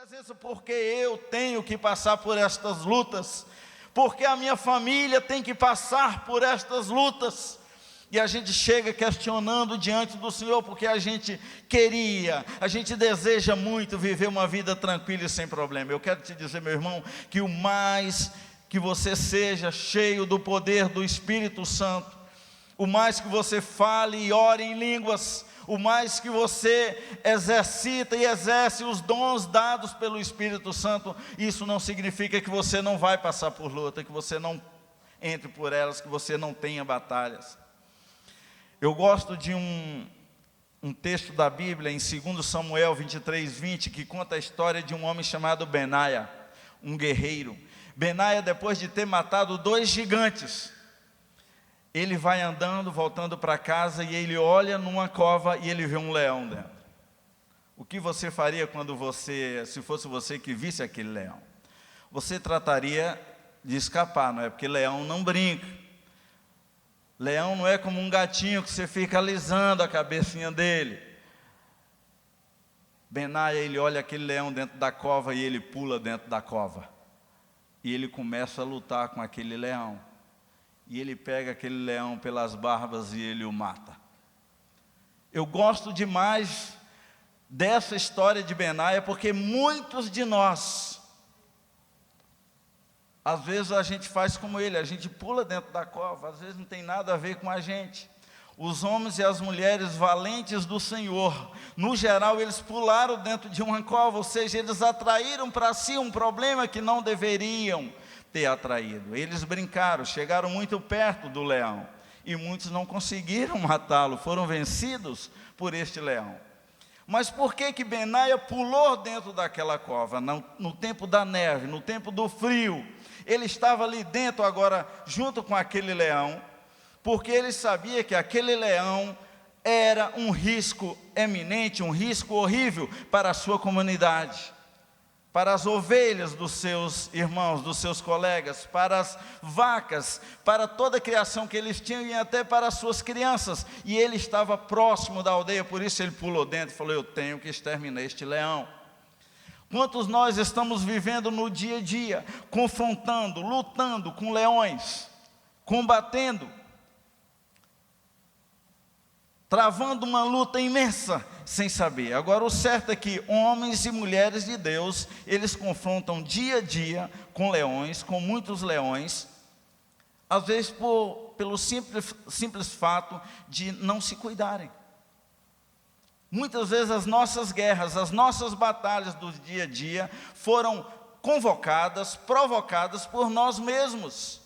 presença porque eu tenho que passar por estas lutas, porque a minha família tem que passar por estas lutas. E a gente chega questionando diante do Senhor, porque a gente deseja muito viver uma vida tranquila e sem problema. Eu quero te dizer, meu irmão, que o mais que você seja cheio do poder do Espírito Santo, o mais que você fale e ore em línguas, o mais que você exercita e exerce os dons dados pelo Espírito Santo, isso não significa que você não vai passar por luta, que você não entre por elas, que você não tenha batalhas. Eu gosto de um texto da Bíblia, em 2 Samuel 23:20, que conta a história de um homem chamado Benaia, um guerreiro. Benaia, depois de ter matado 2 gigantes, ele vai andando, voltando para casa, e ele olha numa cova e ele vê um leão dentro. O que você faria se fosse você que visse aquele leão? Você trataria de escapar, não é? Porque leão não brinca. Leão não é como um gatinho que você fica alisando a cabecinha dele. Benaia, ele olha aquele leão dentro da cova e ele pula dentro da cova. E ele começa a lutar com aquele leão. E ele pega aquele leão pelas barbas e ele o mata. Eu gosto demais dessa história de Benaia, porque muitos de nós, às vezes a gente faz como ele, a gente pula dentro da cova, às vezes não tem nada a ver com a gente. Os homens e as mulheres valentes do Senhor, no geral, eles pularam dentro de uma cova, ou seja, eles atraíram para si um problema que não deveriam ter atraído. Eles brincaram, chegaram muito perto do leão, e muitos não conseguiram matá-lo, foram vencidos por este leão. Mas por que Benaia pulou dentro daquela cova? No tempo da neve, no tempo do frio, ele estava ali dentro agora, junto com aquele leão, porque ele sabia que aquele leão era um risco eminente, um risco horrível para a sua comunidade, para as ovelhas dos seus irmãos, dos seus colegas, para as vacas, para toda a criação que eles tinham e até para as suas crianças. E ele estava próximo da aldeia, por isso ele pulou dentro e falou: eu tenho que exterminar este leão. Quantos nós estamos vivendo no dia a dia, confrontando, lutando com leões, combatendo, travando uma luta imensa, sem saber. Agora, o certo é que homens e mulheres de Deus, eles confrontam dia a dia com leões, com muitos leões, às vezes pelo simples fato de não se cuidarem. Muitas vezes as nossas guerras, as nossas batalhas do dia a dia foram convocadas, provocadas por nós mesmos.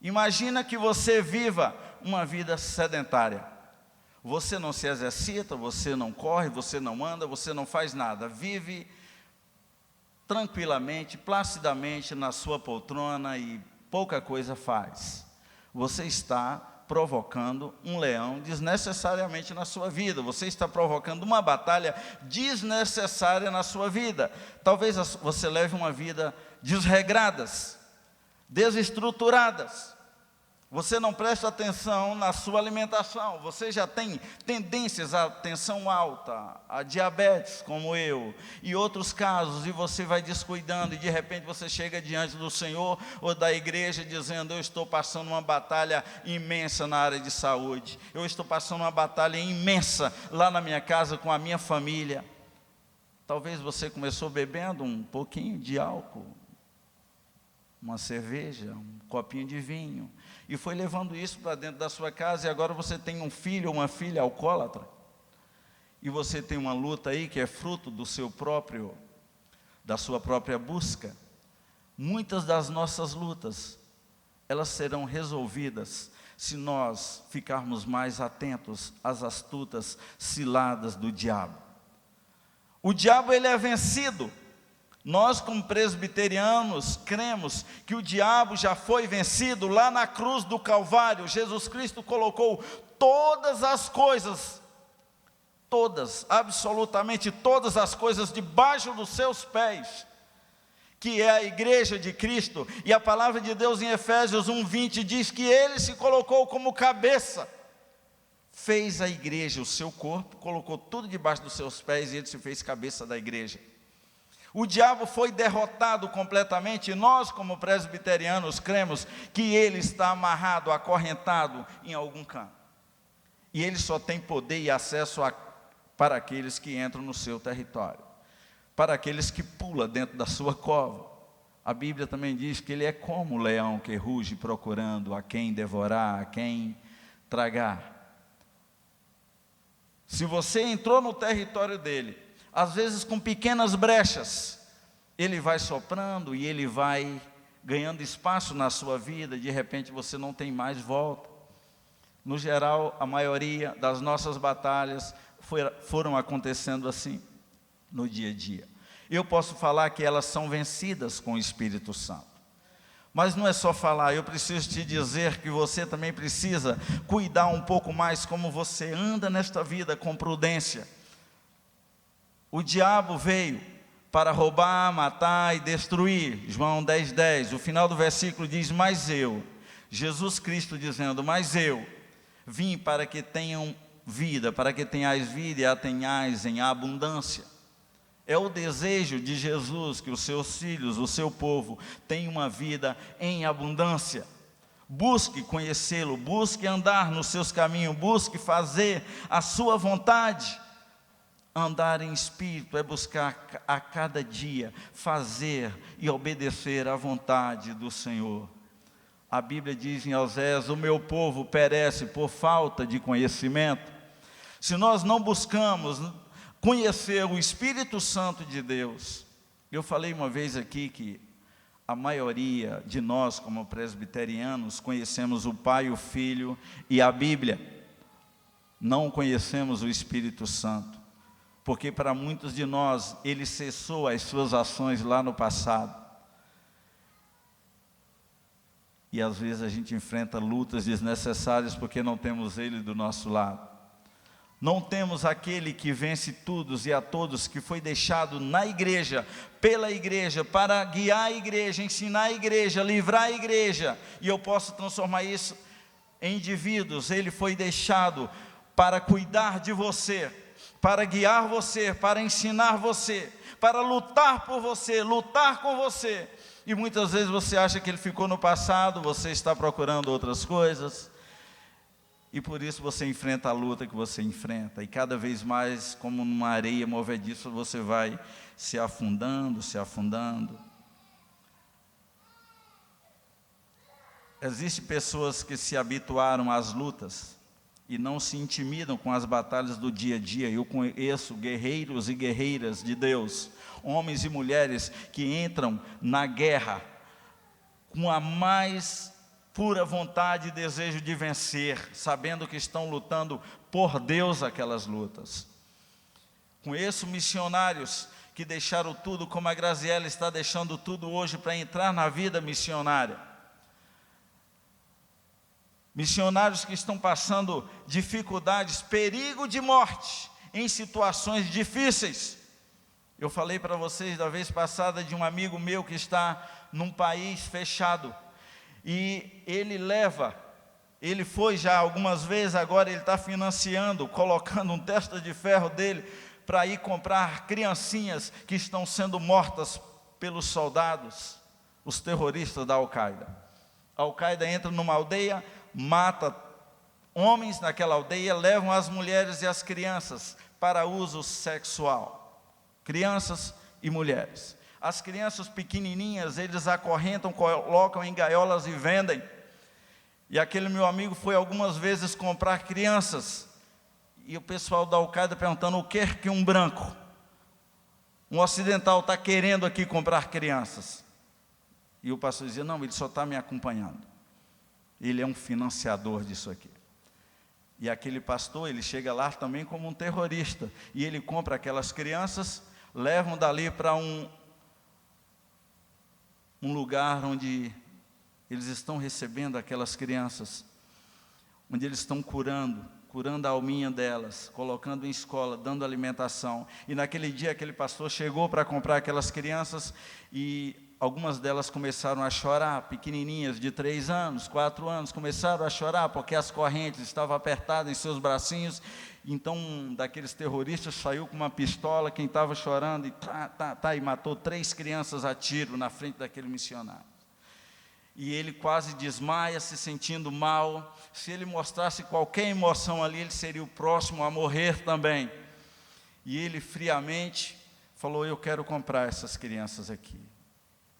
Imagina que você viva uma vida sedentária. Você não se exercita, você não corre, você não anda, você não faz nada. Vive tranquilamente, placidamente na sua poltrona e pouca coisa faz. Você está provocando um leão desnecessariamente na sua vida. Você está provocando uma batalha desnecessária na sua vida. Talvez você leve uma vida desregradas, desestruturadas. Você não presta atenção na sua alimentação, você já tem tendências à tensão alta, a diabetes, como eu, e outros casos, e você vai descuidando, e de repente você chega diante do Senhor ou da igreja dizendo: eu estou passando uma batalha imensa na área de saúde, eu estou passando uma batalha imensa lá na minha casa com a minha família. Talvez você começou bebendo um pouquinho de álcool, uma cerveja, um copinho de vinho, e foi levando isso para dentro da sua casa, e agora você tem um filho ou uma filha alcoólatra, e você tem uma luta aí que é fruto da sua própria busca. Muitas das nossas lutas, elas serão resolvidas se nós ficarmos mais atentos às astutas ciladas do diabo. O diabo, ele é vencido. Nós, como presbiterianos, cremos que o diabo já foi vencido lá na cruz do Calvário. Jesus Cristo colocou todas as coisas, todas, absolutamente todas as coisas debaixo dos seus pés, que é a igreja de Cristo. E a palavra de Deus em Efésios 1:20 diz que ele se colocou como cabeça, fez a igreja, o seu corpo, colocou tudo debaixo dos seus pés e ele se fez cabeça da igreja. O diabo foi derrotado completamente, e nós, como presbiterianos, cremos que ele está amarrado, acorrentado em algum canto. E ele só tem poder e acesso para aqueles que entram no seu território, para aqueles que pulam dentro da sua cova. A Bíblia também diz que ele é como o leão que ruge procurando a quem devorar, a quem tragar. Se você entrou no território dele, às vezes com pequenas brechas, ele vai soprando e ele vai ganhando espaço na sua vida, de repente você não tem mais volta. No geral, a maioria das nossas batalhas foram acontecendo assim, no dia a dia. Eu posso falar que elas são vencidas com o Espírito Santo. Mas não é só falar, eu preciso te dizer que você também precisa cuidar um pouco mais como você anda nesta vida com prudência. O diabo veio para roubar, matar e destruir. João 10:10, o final do versículo diz, mas eu, Jesus Cristo dizendo, mas eu vim para que tenham vida, para que tenhais vida e a tenhais em abundância. É o desejo de Jesus que os seus filhos, o seu povo, tenham uma vida em abundância. Busque conhecê-lo, busque andar nos seus caminhos, busque fazer a sua vontade. Andar em espírito é buscar a cada dia fazer e obedecer à vontade do Senhor. A Bíblia diz em Oséias, o meu povo perece por falta de conhecimento. Se nós não buscamos conhecer o Espírito Santo de Deus, eu falei uma vez aqui que a maioria de nós, como presbiterianos, conhecemos o Pai, o Filho e a Bíblia. Não conhecemos o Espírito Santo, porque para muitos de nós, ele cessou as suas ações lá no passado. E às vezes a gente enfrenta lutas desnecessárias porque não temos ele do nosso lado. Não temos aquele que vence todos e a todos, que foi deixado na igreja, pela igreja, para guiar a igreja, ensinar a igreja, livrar a igreja. E eu posso transformar isso em indivíduos. Ele foi deixado para cuidar de você, para guiar você, para ensinar você, para lutar por você, lutar com você. E muitas vezes você acha que ele ficou no passado, você está procurando outras coisas. E por isso você enfrenta a luta que você enfrenta. E cada vez mais, como numa areia movediça, você vai se afundando, se afundando. Existem pessoas que se habituaram às lutas e não se intimidam com as batalhas do dia a dia. Eu conheço guerreiros e guerreiras de Deus, homens e mulheres que entram na guerra com a mais pura vontade e desejo de vencer, sabendo que estão lutando por Deus aquelas lutas. Conheço missionários que deixaram tudo, como a Graziella está deixando tudo hoje para entrar na vida missionária. Missionários que estão passando dificuldades, perigo de morte, em situações difíceis. Eu falei para vocês da vez passada de um amigo meu que está num país fechado. E ele foi já algumas vezes, agora ele está financiando, colocando um testa de ferro dele, para ir comprar criancinhas que estão sendo mortas pelos soldados, os terroristas da Al-Qaeda. A Al-Qaeda entra numa aldeia, mata homens naquela aldeia, levam as mulheres e as crianças para uso sexual. Crianças e mulheres. As crianças pequenininhas, eles acorrentam, colocam em gaiolas e vendem. E aquele meu amigo foi algumas vezes comprar crianças. E o pessoal da Al-Qaeda perguntando, o que é que um branco, um ocidental está querendo aqui comprar crianças? E o pastor dizia, não, ele só está me acompanhando. Ele é um financiador disso aqui. E aquele pastor, ele chega lá também como um terrorista. E ele compra aquelas crianças, levam dali para um lugar onde eles estão recebendo aquelas crianças, onde eles estão curando a alminha delas, colocando em escola, dando alimentação. E naquele dia aquele pastor chegou para comprar aquelas crianças e algumas delas começaram a chorar, pequenininhas de 3 anos, 4 anos, começaram a chorar porque as correntes estavam apertadas em seus bracinhos Então, um daqueles terroristas saiu com uma pistola, quem estava chorando, e matou 3 crianças a tiro na frente daquele missionário. E ele quase desmaia, se sentindo mal. Se ele mostrasse qualquer emoção ali, ele seria o próximo a morrer também. E ele friamente falou: eu quero comprar essas crianças aqui.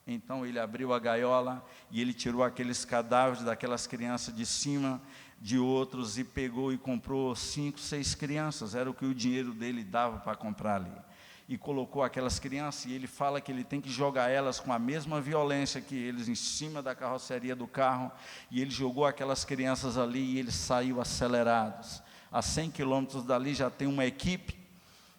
Então ele abriu a gaiola e ele tirou aqueles cadáveres daquelas crianças de cima de outros e pegou e comprou 5, 6 crianças, era o que o dinheiro dele dava para comprar ali. E colocou aquelas crianças, e ele fala que ele tem que jogar elas com a mesma violência que eles em cima da carroceria do carro, e ele jogou aquelas crianças ali e eles saíram acelerados. A 100 quilômetros dali já tem uma equipe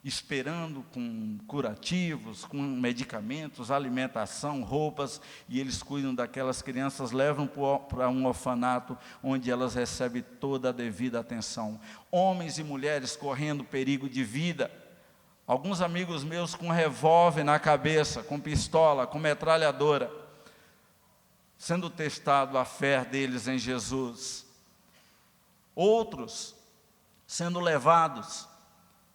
esperando com curativos, com medicamentos, alimentação, roupas, e eles cuidam daquelas crianças, levam para um orfanato, onde elas recebem toda a devida atenção. Homens e mulheres correndo perigo de vida, alguns amigos meus com revólver na cabeça, com pistola, com metralhadora, sendo testado a fé deles em Jesus. Outros sendo levados.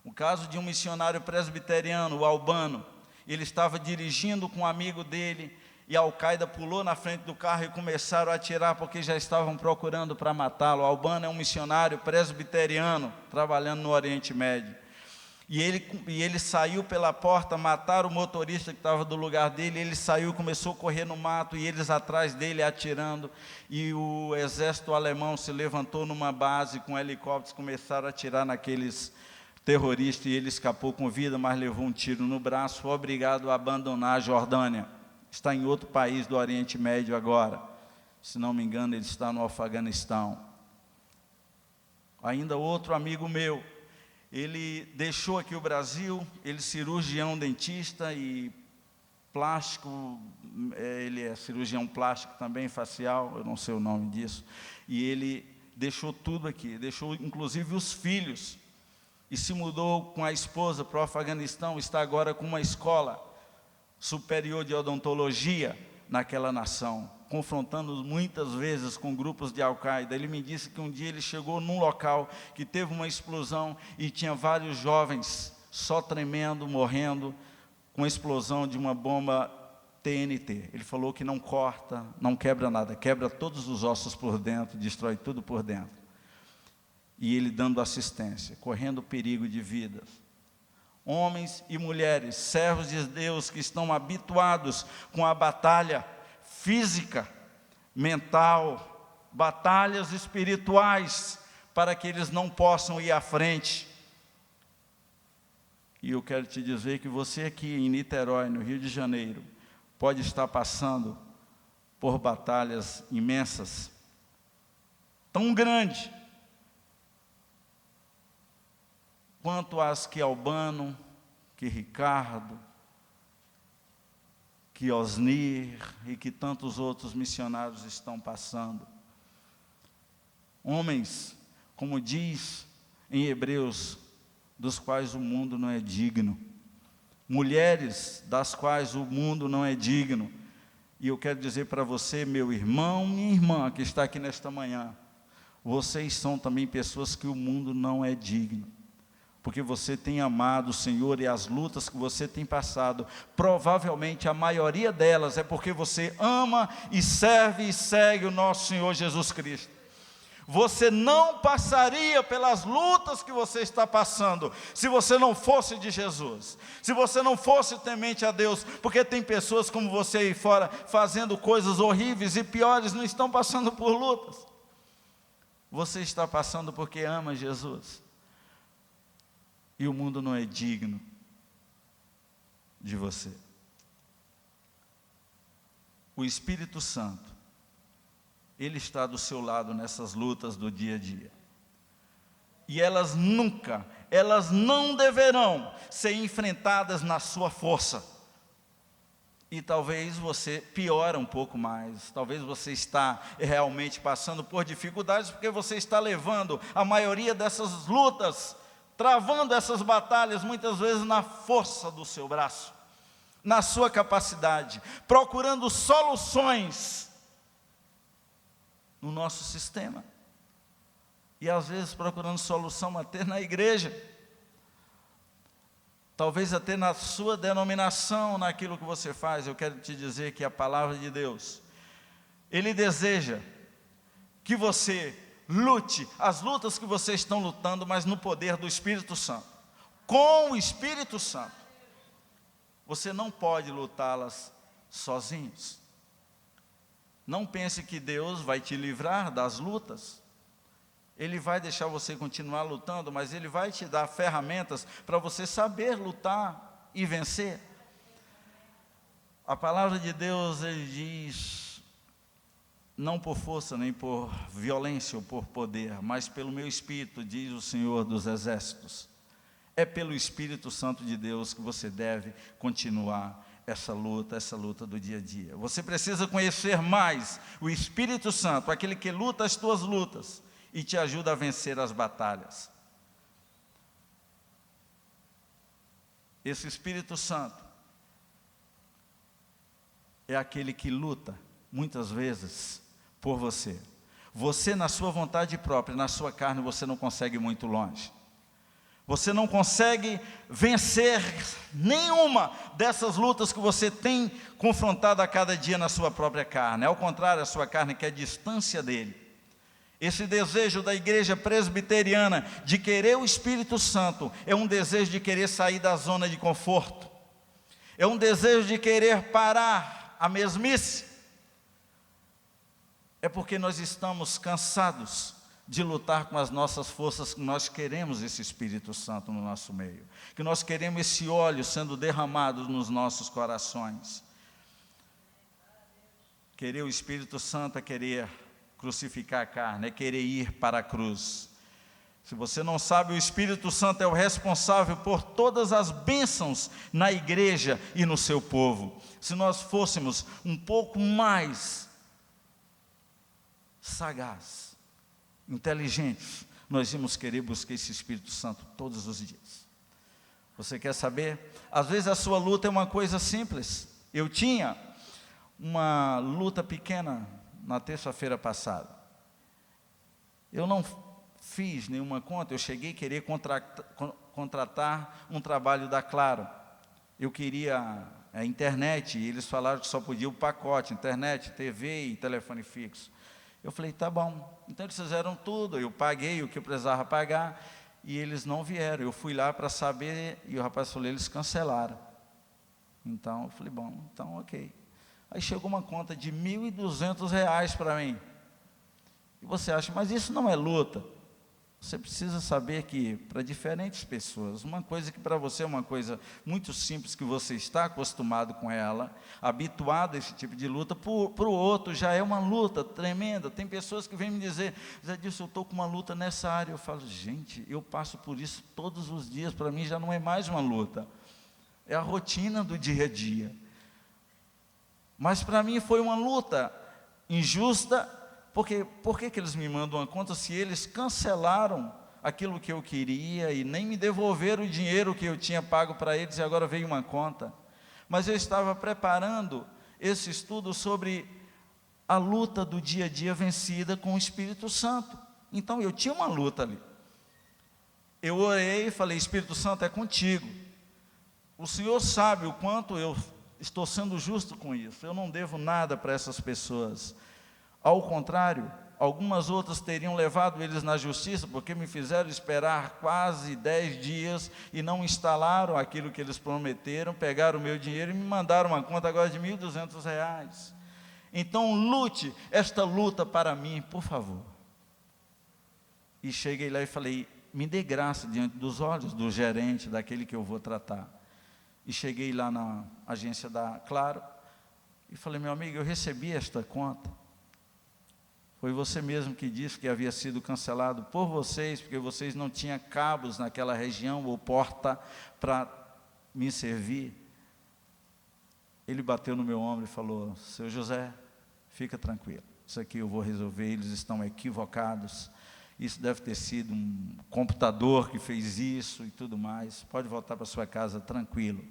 O caso de um missionário presbiteriano, o Albano, ele estava dirigindo com um amigo dele, e a Al-Qaeda pulou na frente do carro e começaram a atirar, porque já estavam procurando para matá-lo. O Albano é um missionário presbiteriano, trabalhando no Oriente Médio. E ele saiu pela porta, mataram o motorista que estava do lugar dele, ele saiu, começou a correr no mato, e eles atrás dele atirando, e o exército alemão se levantou numa base com helicópteros, começaram a atirar naqueles terrorista, e ele escapou com vida, mas levou um tiro no braço, foi obrigado a abandonar a Jordânia. Está em outro país do Oriente Médio agora. Se não me engano, ele está no Afeganistão. Ainda outro amigo meu, ele deixou aqui o Brasil, ele é cirurgião dentista e plástico, ele é cirurgião plástico também, facial, eu não sei o nome disso, e ele deixou tudo aqui, deixou inclusive os filhos, e se mudou com a esposa para o Afeganistão, está agora com uma escola superior de odontologia naquela nação, confrontando muitas vezes com grupos de Al-Qaeda. Ele me disse que um dia ele chegou num local que teve uma explosão e tinha vários jovens só tremendo, morrendo, com a explosão de uma bomba TNT. Ele falou que não corta, não quebra nada, quebra todos os ossos por dentro, destrói tudo por dentro. E ele dando assistência, correndo perigo de vidas. Homens e mulheres, servos de Deus que estão habituados com a batalha física, mental, batalhas espirituais, para que eles não possam ir à frente. E eu quero te dizer que você aqui em Niterói, no Rio de Janeiro, pode estar passando por batalhas imensas, tão grandes, quanto as que Albano, que Ricardo, que Osnir e que tantos outros missionários estão passando. Homens, como diz em Hebreus, dos quais o mundo não é digno. Mulheres, das quais o mundo não é digno. E eu quero dizer para você, meu irmão, minha irmã, que está aqui nesta manhã, vocês são também pessoas que o mundo não é digno. Porque você tem amado o Senhor, e as lutas que você tem passado, provavelmente a maioria delas é porque você ama e serve e segue o nosso Senhor Jesus Cristo. Você não passaria pelas lutas que você está passando, se você não fosse de Jesus, se você não fosse temente a Deus, porque tem pessoas como você aí fora, fazendo coisas horríveis e piores, não estão passando por lutas. Você está passando porque ama Jesus. E o mundo não é digno de você. O Espírito Santo, Ele está do seu lado nessas lutas do dia a dia. E elas não deverão ser enfrentadas na sua força. E talvez você piora um pouco mais, talvez você está realmente passando por dificuldades, porque você está levando a maioria dessas lutas, travando essas batalhas, muitas vezes na força do seu braço, na sua capacidade, procurando soluções no nosso sistema. E às vezes procurando solução até na igreja. Talvez até na sua denominação, naquilo que você faz. Eu quero te dizer que a palavra de Deus, Ele deseja que você lute as lutas que vocês estão lutando, mas no poder do Espírito Santo. Com o Espírito Santo. Você não pode lutá-las sozinhos. Não pense que Deus vai te livrar das lutas. Ele vai deixar você continuar lutando, mas Ele vai te dar ferramentas para você saber lutar e vencer. A palavra de Deus, Ele diz, não por força nem por violência ou por poder, mas pelo meu Espírito, diz o Senhor dos Exércitos. É pelo Espírito Santo de Deus que você deve continuar essa luta do dia a dia. Você precisa conhecer mais o Espírito Santo, aquele que luta as tuas lutas e te ajuda a vencer as batalhas. Esse Espírito Santo é aquele que luta, muitas vezes, por você. Você, na sua vontade própria, na sua carne, você não consegue ir muito longe. Você não consegue vencer nenhuma dessas lutas que você tem confrontado a cada dia na sua própria carne. Ao contrário, a sua carne quer distância dele. Esse desejo da igreja presbiteriana de querer o Espírito Santo é um desejo de querer sair da zona de conforto. É um desejo de querer parar a mesmice. É porque nós estamos cansados de lutar com as nossas forças, que nós queremos esse Espírito Santo no nosso meio, que nós queremos esse óleo sendo derramado nos nossos corações. Querer o Espírito Santo é querer crucificar a carne, é querer ir para a cruz. Se você não sabe, o Espírito Santo é o responsável por todas as bênçãos na igreja e no seu povo. Se nós fôssemos um pouco mais sagazes, inteligentes, nós íamos querer buscar esse Espírito Santo todos os dias. Você quer saber? Às vezes a sua luta é uma coisa simples. Eu tinha uma luta pequena na terça-feira passada. Eu não fiz nenhuma conta, eu cheguei a querer contratar um trabalho da Claro. Eu queria a internet, e eles falaram que só podia o pacote, internet, TV e telefone fixo. Eu falei, tá bom. Então eles fizeram tudo, eu paguei o que eu precisava pagar, e eles não vieram. Eu fui lá para saber, e o rapaz falou, eles cancelaram. Então eu falei, bom, então ok. Aí chegou uma conta de R$ 1.200 para mim. E você acha, mas isso não é luta? Você precisa saber que, para diferentes pessoas, uma coisa que para você é uma coisa muito simples, que você está acostumado com ela, habituado a esse tipo de luta, para o outro já é uma luta tremenda. Tem pessoas que vêm me dizer, Zé Dilson, eu estou com uma luta nessa área. Eu falo, gente, eu passo por isso todos os dias, para mim já não é mais uma luta, é a rotina do dia a dia. Mas para mim foi uma luta injusta. Porque por que eles me mandam uma conta se eles cancelaram aquilo que eu queria e nem me devolveram o dinheiro que eu tinha pago para eles, e agora veio uma conta? Mas eu estava preparando esse estudo sobre a luta do dia a dia vencida com o Espírito Santo. Então eu tinha uma luta ali. Eu orei e falei, Espírito Santo, é contigo. O Senhor sabe o quanto eu estou sendo justo com isso. Eu não devo nada para essas pessoas. Ao contrário, algumas outras teriam levado eles na justiça, porque me fizeram esperar quase 10 dias e não instalaram aquilo que eles prometeram, pegaram o meu dinheiro e me mandaram uma conta agora de R$ 1.200. Então lute esta luta para mim, por favor. E cheguei lá e falei, me dê graça diante dos olhos do gerente, daquele que eu vou tratar. E cheguei lá na agência da Claro e falei, meu amigo, eu recebi esta conta. Foi você mesmo que disse que havia sido cancelado por vocês, porque vocês não tinham cabos naquela região ou porta para me servir. Ele bateu no meu ombro e falou, seu José, fica tranquilo, isso aqui eu vou resolver, eles estão equivocados, isso deve ter sido um computador que fez isso e tudo mais, pode voltar para sua casa tranquilo.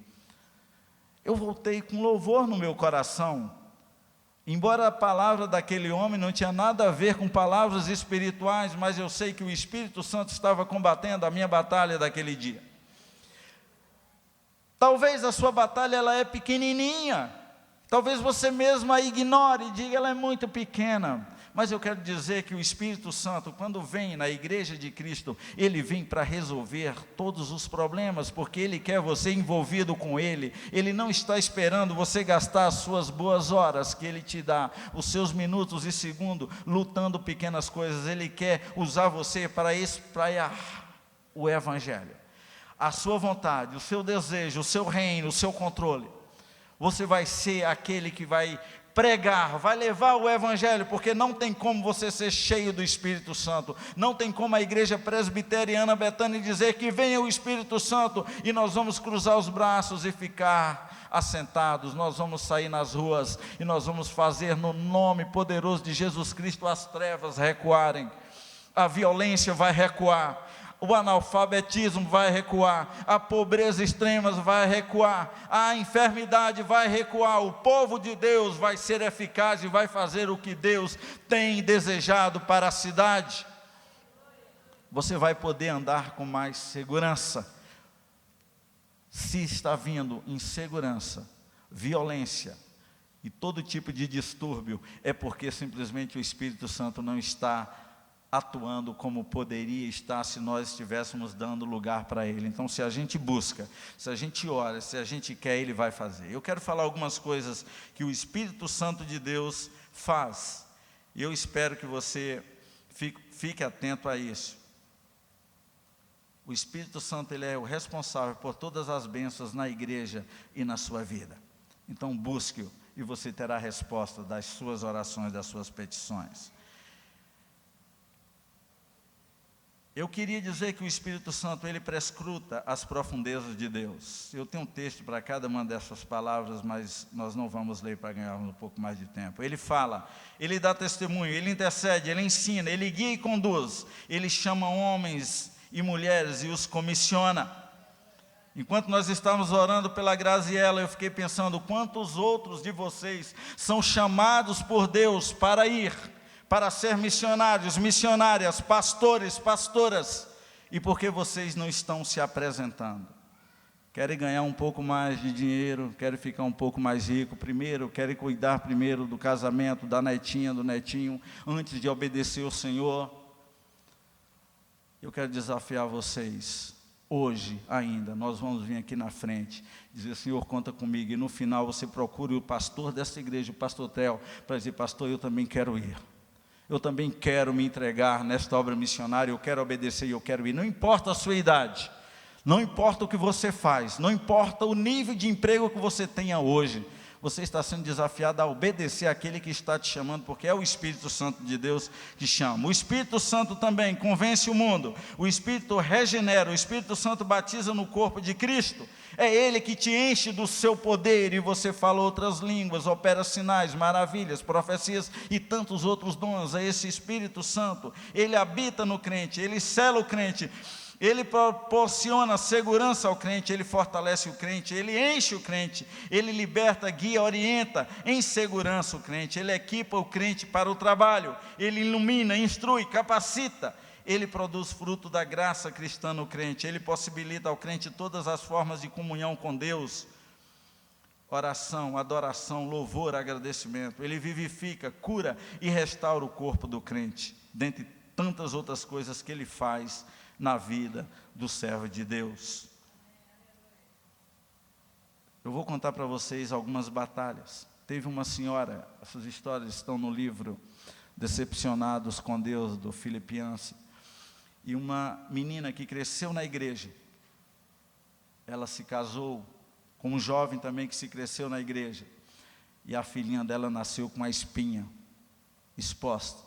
Eu voltei com louvor no meu coração, Embora a palavra daquele homem não tinha nada a ver com palavras espirituais, mas eu sei que o Espírito Santo estava combatendo a minha batalha daquele dia. Talvez a sua batalha ela é pequenininha, talvez você mesmo a ignore e diga ela é muito pequena, mas eu quero dizer que o Espírito Santo, quando vem na igreja de Cristo, ele vem para resolver todos os problemas, porque ele quer você envolvido com ele. Ele não está esperando você gastar as suas boas horas que ele te dá, os seus minutos e segundos lutando pequenas coisas. Ele quer usar você para espraiar o evangelho, a sua vontade, o seu desejo, o seu reino, o seu controle. Você vai ser aquele que vai pregar, vai levar o evangelho, porque não tem como você ser cheio do Espírito Santo, não tem como a igreja presbiteriana Betânia dizer que venha o Espírito Santo e nós vamos cruzar os braços e ficar assentados. Nós vamos sair nas ruas e nós vamos fazer no nome poderoso de Jesus Cristo as trevas recuarem, a violência vai recuar, o analfabetismo vai recuar, a pobreza extrema vai recuar, a enfermidade vai recuar, o povo de Deus vai ser eficaz e vai fazer o que Deus tem desejado para a cidade. Você vai poder andar com mais segurança. Se está vindo insegurança, violência e todo tipo de distúrbio, é porque simplesmente o Espírito Santo não está atuando como poderia estar se nós estivéssemos dando lugar para Ele. Então, se a gente busca, se a gente ora, se a gente quer, Ele vai fazer. Eu quero falar algumas coisas que o Espírito Santo de Deus faz, e eu espero que você fique atento a isso. O Espírito Santo, ele é o responsável por todas as bênçãos na igreja e na sua vida. Então, busque-o, e você terá a resposta das suas orações, das suas petições. Eu queria dizer que o Espírito Santo, ele prescruta as profundezas de Deus. Eu tenho um texto para cada uma dessas palavras, mas nós não vamos ler para ganharmos um pouco mais de tempo. Ele fala, ele dá testemunho, ele intercede, ele ensina, ele guia e conduz. Ele chama homens e mulheres e os comissiona. Enquanto nós estávamos orando pela Graziela, eu fiquei pensando, quantos outros de vocês são chamados por Deus para ir, para ser missionários, missionárias, pastores, pastoras, e por que vocês não estão se apresentando? Querem ganhar um pouco mais de dinheiro, querem ficar um pouco mais rico primeiro, querem cuidar primeiro do casamento, da netinha, do netinho, antes de obedecer ao Senhor. Eu quero desafiar vocês, hoje ainda, nós vamos vir aqui na frente, dizer, Senhor, conta comigo, e no final você procure o pastor dessa igreja, o pastor Theo, para dizer, pastor, eu também quero ir. Eu também quero me entregar nesta obra missionária, eu quero obedecer e eu quero ir. Não importa a sua idade, não importa o que você faz, não importa o nível de emprego que você tenha hoje, você está sendo desafiado a obedecer àquele que está te chamando, porque é o Espírito Santo de Deus que chama. O Espírito Santo também convence o mundo, o Espírito regenera, o Espírito Santo batiza no corpo de Cristo. É Ele que te enche do seu poder e você fala outras línguas, opera sinais, maravilhas, profecias e tantos outros dons. É esse Espírito Santo, Ele habita no crente, Ele sela o crente, Ele proporciona segurança ao crente, Ele fortalece o crente, Ele enche o crente, Ele liberta, guia, orienta em segurança o crente, Ele equipa o crente para o trabalho, Ele ilumina, instrui, capacita, Ele produz fruto da graça cristã no crente, Ele possibilita ao crente todas as formas de comunhão com Deus, oração, adoração, louvor, agradecimento. Ele vivifica, cura e restaura o corpo do crente, dentre tantas outras coisas que Ele faz na vida do servo de Deus. Eu vou contar para vocês algumas batalhas. Teve uma senhora, essas histórias estão no livro Decepcionados com Deus, do Philip Yancey, e uma menina que cresceu na igreja. Ela se casou com um jovem também que se cresceu na igreja, e a filhinha dela nasceu com a espinha exposta.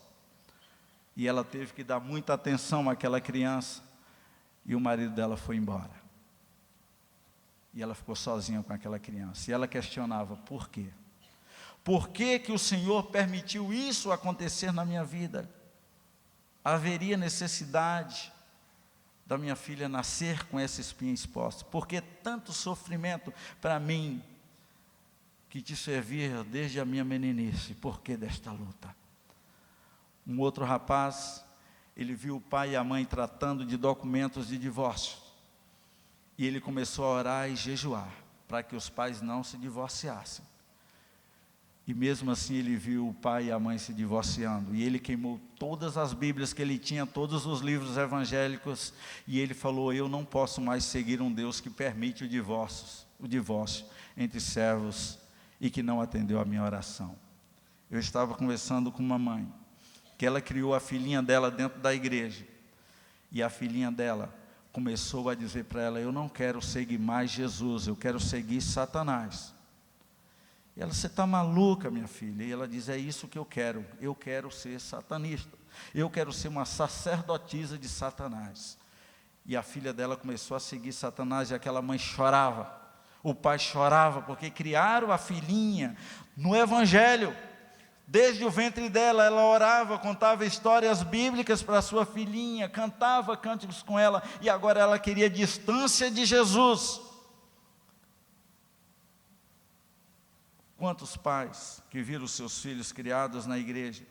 E ela teve que dar muita atenção àquela criança, e o marido dela foi embora. E ela ficou sozinha com aquela criança, e ela questionava, por quê? Por que que o Senhor permitiu isso acontecer na minha vida? Haveria necessidade da minha filha nascer com essa espinha exposta? Por que tanto sofrimento para mim? que te servia desde a minha meninice. Por que desta luta? Um outro rapaz, ele viu o pai e a mãe tratando de documentos de divórcio. E ele começou a orar e jejuar, para que os pais não se divorciassem. E mesmo assim ele viu o pai e a mãe se divorciando. E ele queimou todas as Bíblias que ele tinha, todos os livros evangélicos. E ele falou, eu não posso mais seguir um Deus que permite o divórcio entre servos e que não atendeu a minha oração. Eu estava conversando com uma mãe, que ela criou a filhinha dela dentro da igreja. E a filhinha dela começou a dizer para ela, eu não quero seguir mais Jesus, eu quero seguir Satanás. E ela, você está maluca, minha filha? E ela diz, é isso que eu quero ser satanista, eu quero ser uma sacerdotisa de Satanás. E a filha dela começou a seguir Satanás, e aquela mãe chorava, o pai chorava, porque criaram a filhinha no Evangelho. Desde o ventre dela, ela orava, contava histórias bíblicas para sua filhinha, cantava cânticos com ela, e agora ela queria distância de Jesus. Quantos pais que viram seus filhos criados na igreja?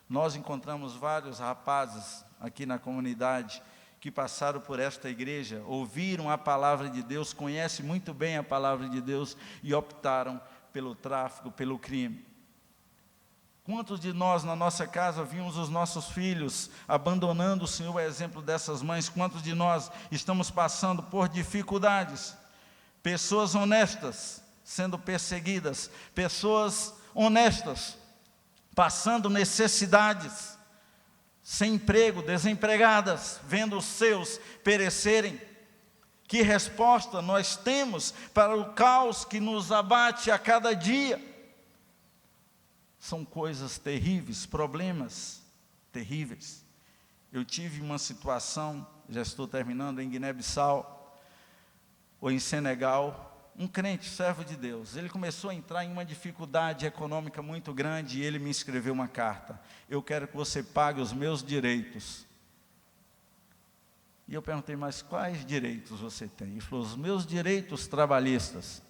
Nós encontramos vários rapazes aqui na comunidade que passaram por esta igreja, ouviram a palavra de Deus, conhecem muito bem a palavra de Deus e optaram pelo tráfico, pelo crime. Quantos de nós na nossa casa vimos os nossos filhos abandonando o Senhor, a exemplo dessas mães? Quantos de nós estamos passando por dificuldades? Pessoas honestas sendo perseguidas, pessoas honestas passando necessidades, sem emprego, desempregadas, vendo os seus perecerem. Que resposta nós temos para o caos que nos abate a cada dia? São coisas terríveis, problemas terríveis. Eu tive uma situação, já estou terminando, em Guiné-Bissau, ou em Senegal, um crente, servo de Deus, ele começou a entrar em uma dificuldade econômica muito grande, e ele me escreveu uma carta, eu quero que você pague os meus direitos. E eu perguntei, mas quais direitos você tem? Ele falou, os meus direitos trabalhistas.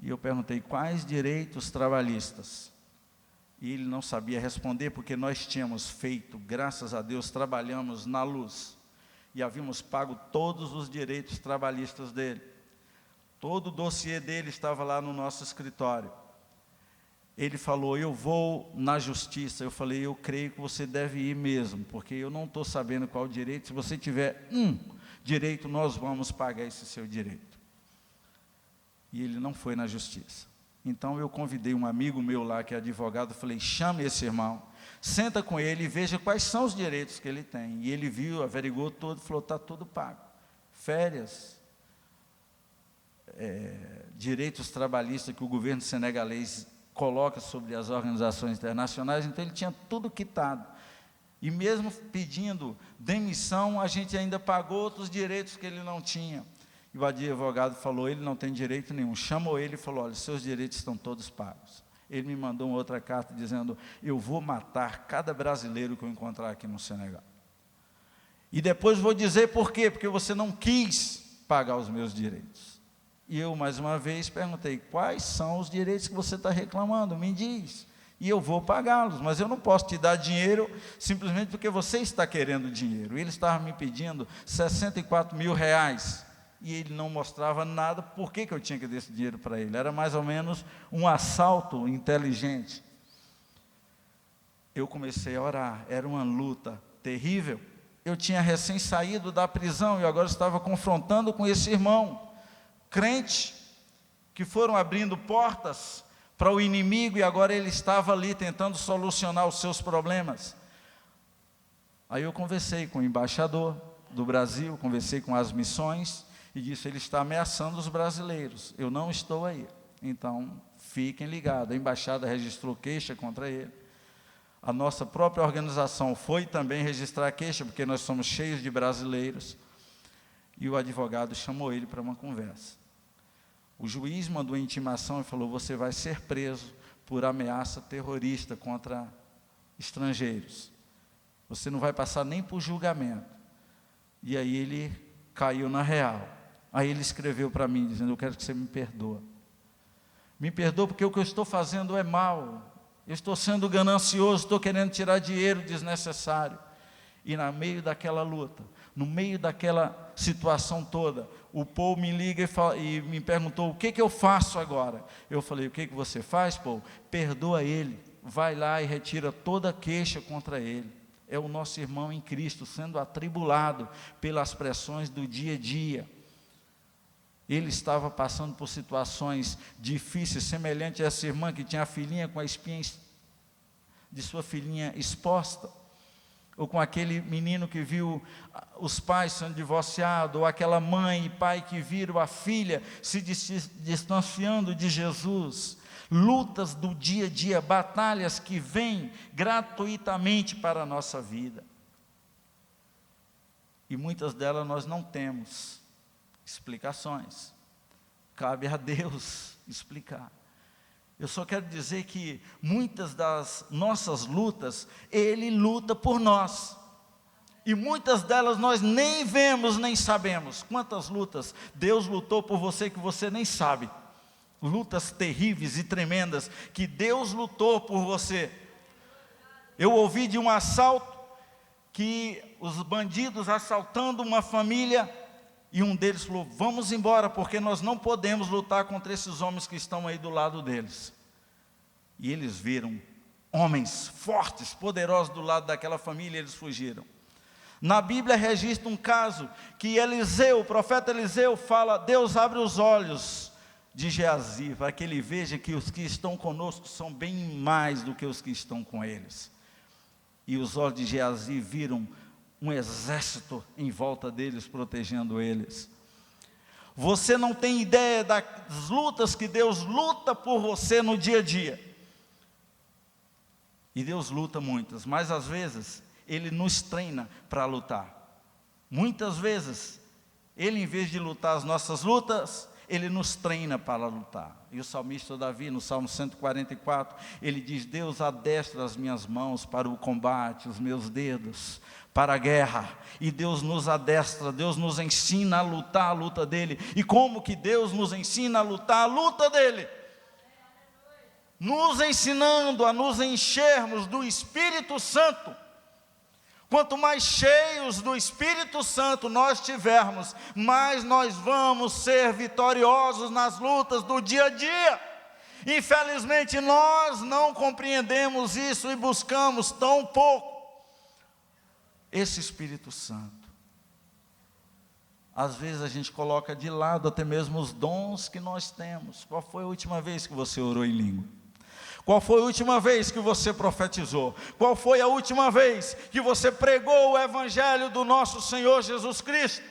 E eu perguntei, quais direitos trabalhistas? E ele não sabia responder, porque nós tínhamos feito, graças a Deus, trabalhamos na luz, e havíamos pago todos os direitos trabalhistas dele. Todo o dossiê dele estava lá no nosso escritório. Ele falou, eu vou na justiça. Eu falei, eu creio que você deve ir mesmo, porque eu não estou sabendo qual direito. Se você tiver um direito, nós vamos pagar esse seu direito. E ele não foi na justiça. Então eu convidei um amigo meu lá, que é advogado, falei, chame esse irmão, senta com ele e veja quais são os direitos que ele tem. E ele viu, averigou tudo, falou, está tudo pago. Férias, direitos trabalhistas que o governo senegalês coloca sobre as organizações internacionais, então ele tinha tudo quitado. E mesmo pedindo demissão, a gente ainda pagou outros direitos que ele não tinha. E o advogado falou, ele não tem direito nenhum. Chamou ele e falou, olha, seus direitos estão todos pagos. Ele me mandou uma outra carta dizendo, eu vou matar cada brasileiro que eu encontrar aqui no Senegal. E depois vou dizer por quê, porque você não quis pagar os meus direitos. E eu, mais uma vez, perguntei, quais são os direitos que você está reclamando? Me diz, e eu vou pagá-los, mas eu não posso te dar dinheiro, simplesmente porque você está querendo dinheiro. Ele estava me pedindo 64 mil reais, e ele não mostrava nada, por que eu tinha que dar esse dinheiro para ele? Era mais ou menos um assalto inteligente. Eu comecei a orar, era uma luta terrível. Eu tinha recém saído da prisão, e agora estava confrontando com esse irmão, crente, que foram abrindo portas para o inimigo, e agora ele estava ali tentando solucionar os seus problemas. Aí eu conversei com o embaixador do Brasil, conversei com as missões, e disse, ele está ameaçando os brasileiros, eu não estou aí, então fiquem ligados. A embaixada registrou queixa contra ele, a nossa própria organização foi também registrar queixa, porque nós somos cheios de brasileiros, e o advogado chamou ele para uma conversa. O juiz mandou intimação e falou, você vai ser preso por ameaça terrorista contra estrangeiros. Você não vai passar nem por julgamento. E aí ele caiu na real. Aí ele escreveu para mim, dizendo, eu quero que você me perdoe. Me perdoa porque o que eu estou fazendo é mal. Eu estou sendo ganancioso, estou querendo tirar dinheiro desnecessário. E no meio daquela luta, no meio daquela situação toda, o Paul me liga e me perguntou: o que eu faço agora? Eu falei: o que você faz, Paul? Perdoa ele, vai lá e retira toda a queixa contra ele. É o nosso irmão em Cristo, sendo atribulado pelas pressões do dia a dia. Ele estava passando por situações difíceis, semelhante a essa irmã que tinha a filhinha com a espinha de sua filhinha exposta, ou com aquele menino que viu os pais sendo divorciados, ou aquela mãe e pai que viram a filha se distanciando de Jesus. Lutas do dia a dia, batalhas que vêm gratuitamente para a nossa vida. E muitas delas nós não temos explicações. Cabe a Deus explicar. Eu só quero dizer que muitas das nossas lutas, Ele luta por nós. E muitas delas nós nem vemos, nem sabemos. Quantas lutas Deus lutou por você que você nem sabe. Lutas terríveis e tremendas que Deus lutou por você. Eu ouvi de um assalto, que os bandidos assaltando uma família, e um deles falou: vamos embora, porque nós não podemos lutar contra esses homens que estão aí do lado deles. E eles viram homens fortes, poderosos do lado daquela família, e eles fugiram. Na Bíblia registra um caso que Eliseu, o profeta Eliseu fala: Deus abre os olhos de Geazi, para que ele veja que os que estão conosco são bem mais do que os que estão com eles. E os olhos de Geazi viram um exército em volta deles, protegendo eles. Você não tem ideia das lutas que Deus luta por você no dia a dia. E Deus luta muitas, mas às vezes Ele nos treina para lutar. Muitas vezes, Ele, em vez de lutar as nossas lutas, Ele nos treina para lutar. E o salmista Davi, no Salmo 144, ele diz: Deus adestra as minhas mãos para o combate, os meus dedos para a guerra. E Deus nos adestra, Deus nos ensina a lutar a luta dele. E como que Deus nos ensina a lutar a luta dele? Nos ensinando a nos enchermos do Espírito Santo. Quanto mais cheios do Espírito Santo nós tivermos, mais nós vamos ser vitoriosos nas lutas do dia a dia. Infelizmente nós não compreendemos isso e buscamos tão pouco esse Espírito Santo. Às vezes a gente coloca de lado até mesmo os dons que nós temos. Qual foi a última vez que você orou em língua? Qual foi a última vez que você profetizou? Qual foi a última vez que você pregou o Evangelho do nosso Senhor Jesus Cristo?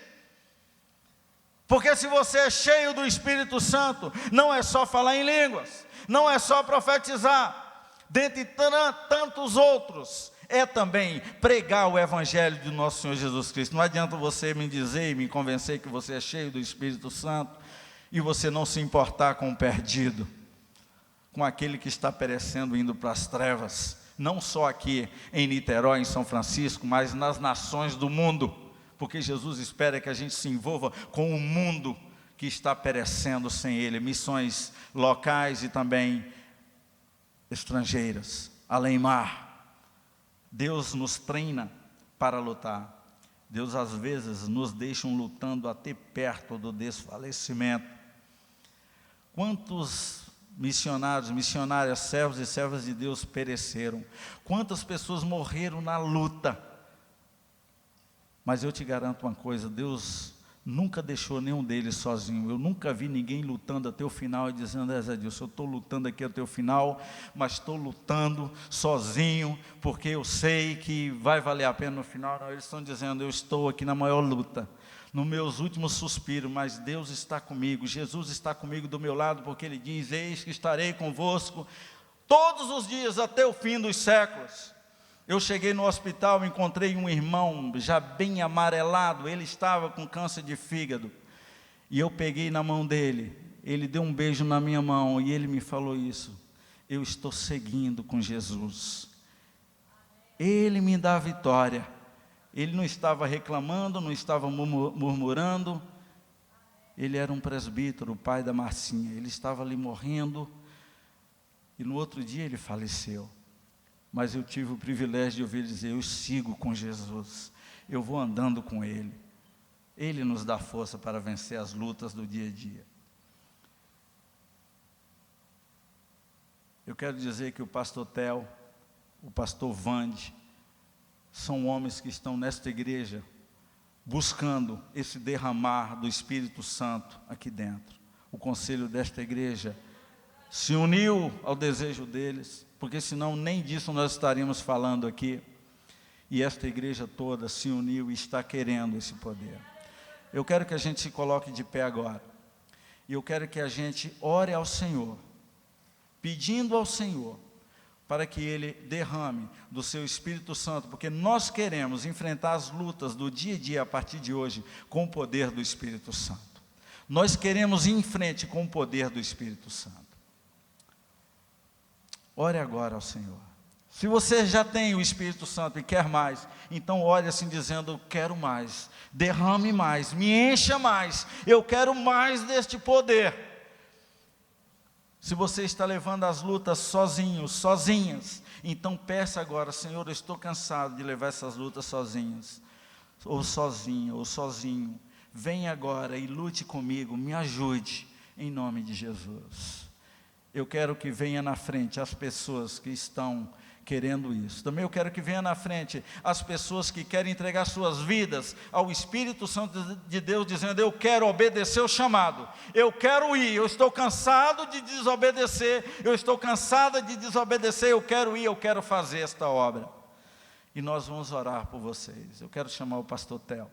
Porque se você é cheio do Espírito Santo, não é só falar em línguas, não é só profetizar, dentre tantos outros, é também pregar o Evangelho do nosso Senhor Jesus Cristo. Não adianta você me dizer e me convencer que você é cheio do Espírito Santo e você não se importar com o perdido, com aquele que está perecendo, indo para as trevas, não só aqui em Niterói, em São Francisco, mas nas nações do mundo, porque Jesus espera que a gente se envolva com o mundo que está perecendo sem Ele, missões locais e também estrangeiras, além mar. Deus nos treina para lutar. Deus às vezes nos deixa lutando até perto do desfalecimento. Quantos missionários, missionárias, servos e servas de Deus pereceram? Quantas pessoas morreram na luta? Mas eu te garanto uma coisa: Deus nunca deixou nenhum deles sozinho. Eu nunca vi ninguém lutando até o final e dizendo: Zé Dilson, eu estou lutando aqui até o final, mas estou lutando sozinho, porque eu sei que vai valer a pena no final. Não, eles estão dizendo: eu estou aqui na maior luta, nos meus últimos suspiros, mas Deus está comigo, Jesus está comigo do meu lado, porque Ele diz: eis que estarei convosco todos os dias até o fim dos séculos. Eu cheguei no hospital, encontrei um irmão já bem amarelado, ele estava com câncer de fígado, e eu peguei na mão dele, ele deu um beijo na minha mão, e ele me falou isso: eu estou seguindo com Jesus, Ele me dá a vitória. Ele não estava reclamando, não estava murmurando. Ele era um presbítero, o pai da Marcinha. Ele estava ali morrendo, E no outro dia ele faleceu. Mas eu tive o privilégio de ouvir ele dizer: eu sigo com Jesus, eu vou andando com Ele. Ele nos dá força para vencer as lutas do dia a dia. Eu quero dizer que o pastor Theo, o pastor Vande, são homens que estão nesta igreja buscando esse derramar do Espírito Santo aqui dentro. O conselho desta igreja se uniu ao desejo deles, porque senão nem disso nós estaríamos falando aqui. E esta igreja toda se uniu e está querendo esse poder. Eu quero que a gente se coloque de pé agora. E eu quero que a gente ore ao Senhor, pedindo ao Senhor para que Ele derrame do seu Espírito Santo, porque nós queremos enfrentar as lutas do dia a dia a partir de hoje com o poder do Espírito Santo. Nós queremos ir em frente com o poder do Espírito Santo. Ore agora ao Senhor. Se você já tem o Espírito Santo e quer mais, então ore assim dizendo: eu quero mais, derrame mais, me encha mais, eu quero mais deste poder. Se você está levando as lutas sozinho, sozinhas, então peça agora: Senhor, eu estou cansado de levar essas lutas sozinhas, ou sozinho, ou sozinho. Venha agora e lute comigo, me ajude, em nome de Jesus. Eu quero que venha na frente as pessoas que estão querendo isso. Também eu quero que venha na frente as pessoas que querem entregar suas vidas ao Espírito Santo de Deus, dizendo: eu quero obedecer o chamado, eu quero ir, eu estou cansado de desobedecer, eu estou cansada de desobedecer, eu quero ir, eu quero fazer esta obra. E nós vamos orar por vocês. Eu quero chamar o pastor Theo.